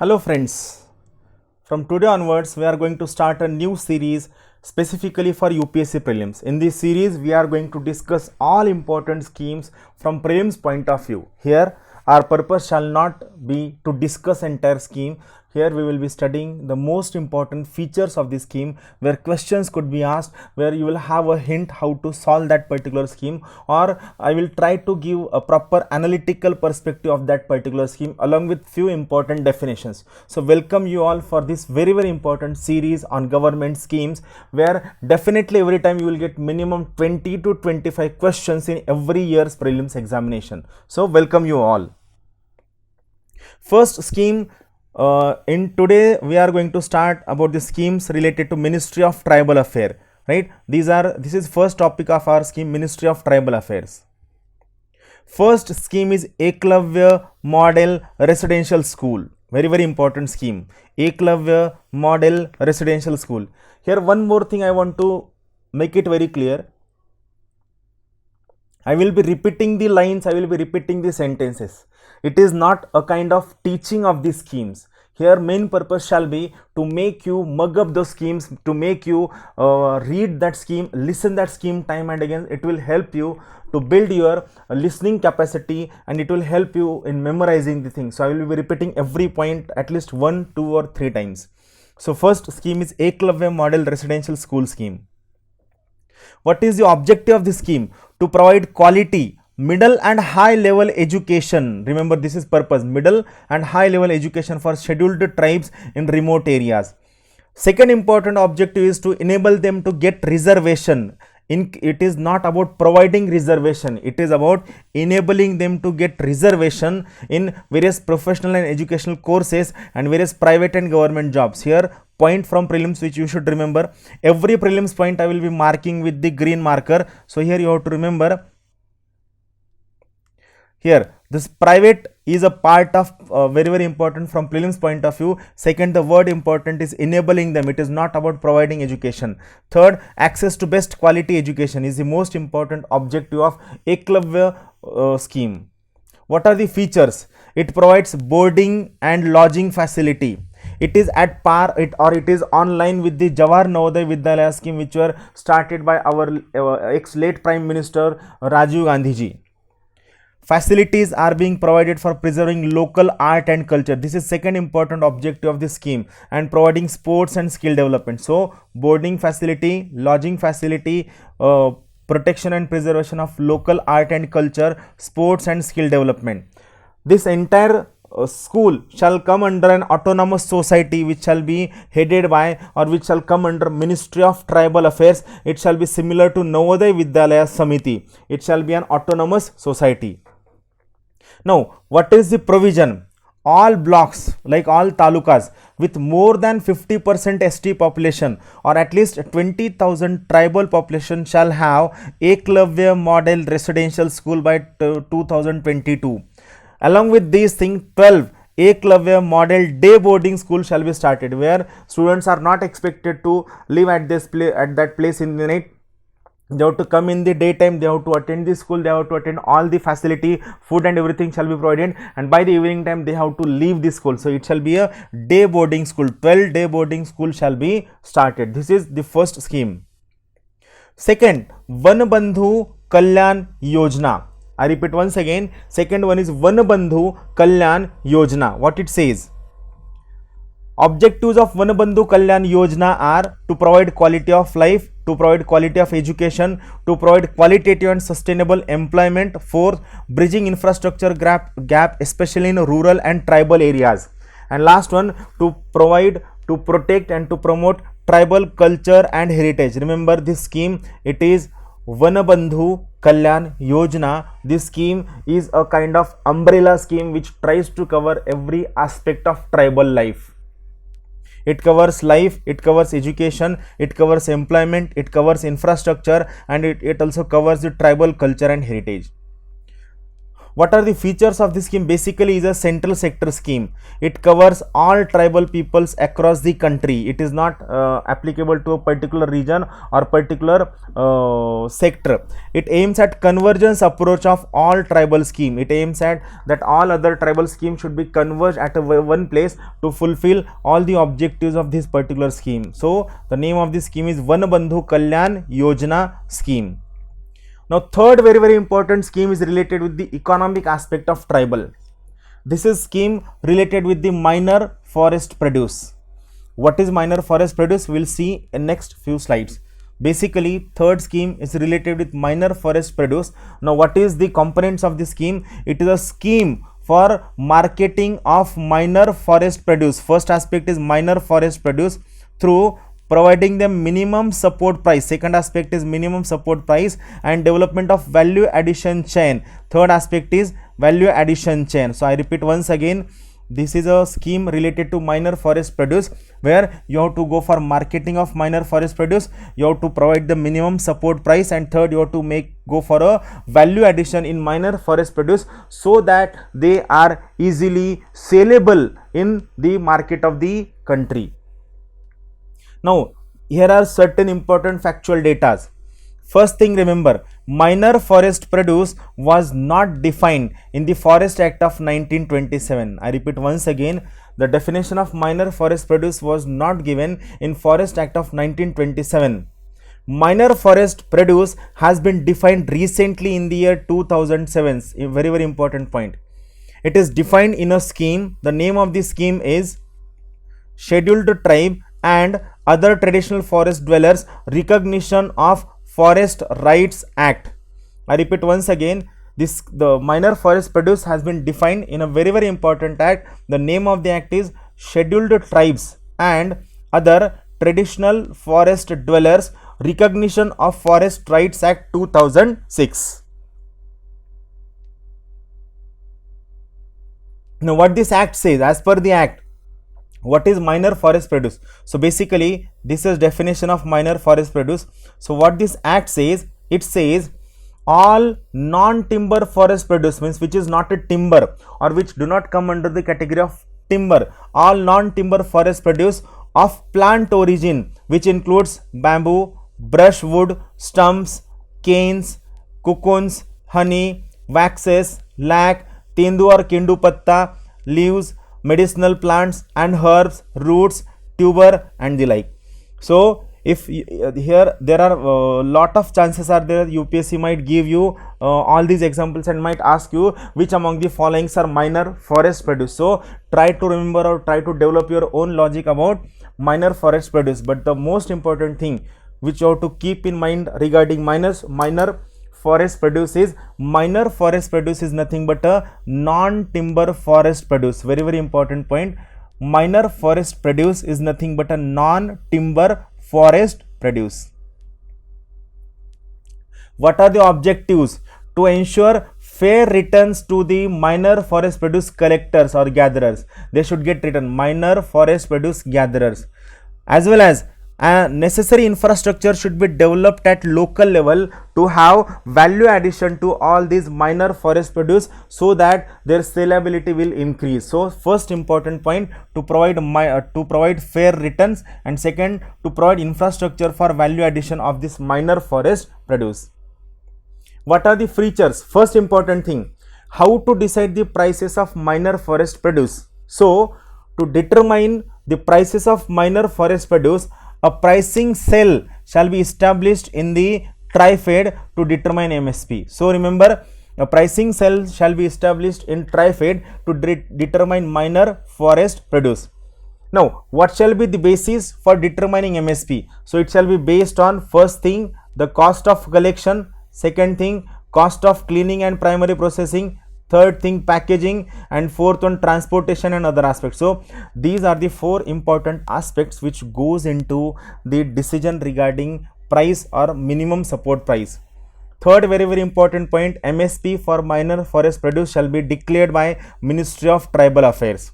Hello friends, from today onwards we are going to start a new series specifically for UPSC prelims. In this series we are going to discuss all important schemes from prelims point of view. Here our purpose shall not be to discuss entire scheme. Here we will be studying the most important features of the scheme, where questions could be asked, where you will have a hint how to solve that particular scheme, or I will try to give a proper analytical perspective of that particular scheme along with few important definitions. So welcome you all for this very important series on government schemes, where definitely every time you will get minimum 20 to 25 questions in every year's prelims examination. So welcome you all. First scheme, in today we are going to start about the schemes related to Ministry of Tribal Affairs, right? This is first topic of our scheme, Ministry of Tribal Affairs. First scheme is Eklavya Model Residential School. Very important scheme, Eklavya Model Residential School. Here one more thing I want to make it very clear. I will be repeating the lines, I will be repeating the sentences. It is not a kind of teaching of the schemes. Here main purpose shall be to make you mug up those schemes, to make you read that scheme, listen that scheme time and again. It will help you to build your listening capacity, and it will help you in memorizing the things. So I will be repeating every point at least 1, 2 or 3 times. So first scheme is Eklavya Model Residential School scheme. What is the objective of the scheme? To provide quality middle and high level education. Remember, this is purpose, middle and high level education for scheduled tribes in remote areas. Second important objective is to enable them to get reservation. It is not about providing reservation, it is about enabling them to get reservation in various professional and educational courses and various private and government jobs. Here point from prelims which you should remember. Every prelims point I will be marking with the green marker. So here you have to remember, here this private is a part of very important from prelims point of view. Second, the word important is enabling them, it is not about providing education. Third, access to best quality education is the most important objective of Eklavya scheme. What are the features? It provides boarding and lodging facility. It is at par it is online with the Jawahar Navodaya Vidyalaya scheme, which were started by our ex-late Prime Minister Rajiv Gandhi ji. Facilities are being provided for preserving local art and culture. This is second important objective of this scheme, and providing sports and skill development. So boarding facility, lodging facility, protection and preservation of local art and culture, sports and skill development. This entire school shall come under an autonomous society which shall be headed by, or which shall come under Ministry of Tribal Affairs. It shall be similar to Navodaya Vidyalaya Samiti. It shall be an autonomous society. Now, what is the provision? All blocks, like all talukas with more than 50% ST population or at least 20,000 tribal population shall have Eklavya Model Residential School by 2022. Along with these things, 12 Eklavya Model Day Boarding School shall be started, where students are not expected to live at that place in the night. They have to come in the daytime, they have to attend the school, they have to attend all the facility, food and everything shall be provided, and by the evening time they have to leave the school. So it shall be a day boarding school. 12 day boarding school shall be started. This is the first scheme. Second, Vanbandhu Kalyan Yojana. I repeat once again, second one is Vanbandhu Kalyan Yojana. What it says? Objectives of Vanbandhu Kalyan Yojana are to provide quality of life, to provide quality of education, to provide qualitative and sustainable employment. Fourth, bridging infrastructure gap especially in rural and tribal areas. And last one, to provide, to protect and to promote tribal culture and heritage. Remember this scheme, it is Vanbandhu Kalyan Yojana. This scheme is a kind of umbrella scheme which tries to cover every aspect of tribal life. It covers life, it covers education, it covers employment, it covers infrastructure, and it also covers the tribal culture and heritage. What are the features of this scheme? Basically, is a central sector scheme. It covers all tribal peoples across the country. It is not applicable to a particular region or particular sector. It aims at convergence approach of all tribal scheme. It aims at that all other tribal schemes should be converged at one place to fulfill all the objectives of this particular scheme. So the name of this scheme is Vanbandhu Kalyan Yojana scheme. Now, third very important scheme is related with the economic aspect of tribal. This is scheme related with the minor forest produce. What is minor forest produce? We will see in next few slides. Basically, third scheme is related with minor forest produce. Now, what is the components of this scheme? It is a scheme for marketing of minor forest produce. First aspect is minor forest produce through providing them minimum support price. Second aspect is minimum support price and development of value addition chain. Third aspect is value addition chain. So I repeat once again, this is a scheme related to minor forest produce where you have to go for marketing of minor forest produce, you have to provide the minimum support price, and third you have to go for a value addition in minor forest produce so that they are easily saleable in the market of the country. Now, here are certain important factual data. First thing, remember, minor forest produce was not defined in the Forest Act of 1927. I repeat once again, the definition of minor forest produce was not given in Forest Act of 1927. Minor forest produce has been defined recently in the year 2007. A very important point. It is defined in a scheme. The name of the scheme is Scheduled Tribe and Other Traditional Forest Dwellers Recognition of Forest Rights Act. I repeat once again, the minor forest produce has been defined in a very important act. The name of the act is Scheduled Tribes and Other Traditional Forest Dwellers Recognition of Forest Rights Act 2006. Now, what this act says, as per the act, what is minor forest produce? So basically, this is definition of minor forest produce. So what this act says, it says all non-timber forest produce, means which is not a timber or which do not come under the category of timber, all non-timber forest produce of plant origin, which includes bamboo, brushwood, stumps, canes, cocoons, honey, waxes, lac, tendu or kendu patta, leaves, medicinal plants and herbs, roots, tuber and the like. So if here there are lot of chances are there, UPSC might give you all these examples and might ask you which among the following are minor forest produce. So try to remember or try to develop your own logic about minor forest produce. But the most important thing which you have to keep in mind regarding minor forest produce is, minor forest produce is nothing but a non-timber forest produce. Very important point. Minor forest produce is nothing but a non-timber forest produce. What are the objectives? To ensure fair returns to the minor forest produce collectors or gatherers. They should get return, minor forest produce gatherers, as well as necessary infrastructure should be developed at local level to have value addition to all these minor forest produce so that their saleability will increase. So first important point, to provide fair returns, and second, to provide infrastructure for value addition of this minor forest produce. What are the features? First important thing, how to decide the prices of minor forest produce. So to determine the prices of minor forest produce, a pricing cell shall be established in the TriFed to determine MSP. So remember, a pricing cell shall be established in TriFed to determine minor forest produce. Now, what shall be the basis for determining MSP? So it shall be based on, first thing, the cost of collection, second thing, cost of cleaning and primary processing, third thing, packaging, and fourth one, transportation and other aspects. So these are the four important aspects which goes into the decision regarding price or minimum support price. Third very important point, MSP for minor forest produce shall be declared by Ministry of Tribal Affairs.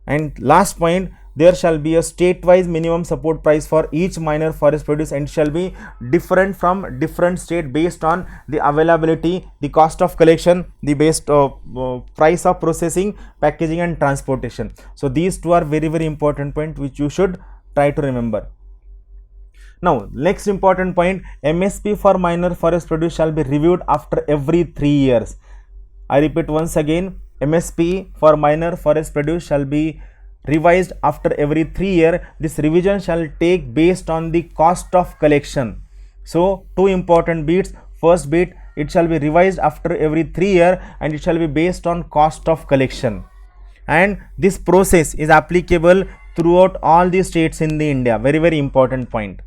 And last point, there shall be a state-wise minimum support price for each minor forest produce, and shall be different from different state based on the availability, the cost of collection, the price of processing, packaging and transportation. So these two are very, very important point which you should try to remember. Now next important point, MSP for minor forest produce shall be reviewed after every 3 years. I repeat once again, MSP for minor forest produce shall be revised after every 3 years. This revision shall take based on the cost of collection. So two important bits. First bit, it shall be revised after every 3 years and it shall be based on cost of collection, and this process is applicable throughout all the states in the India. Very, very important point.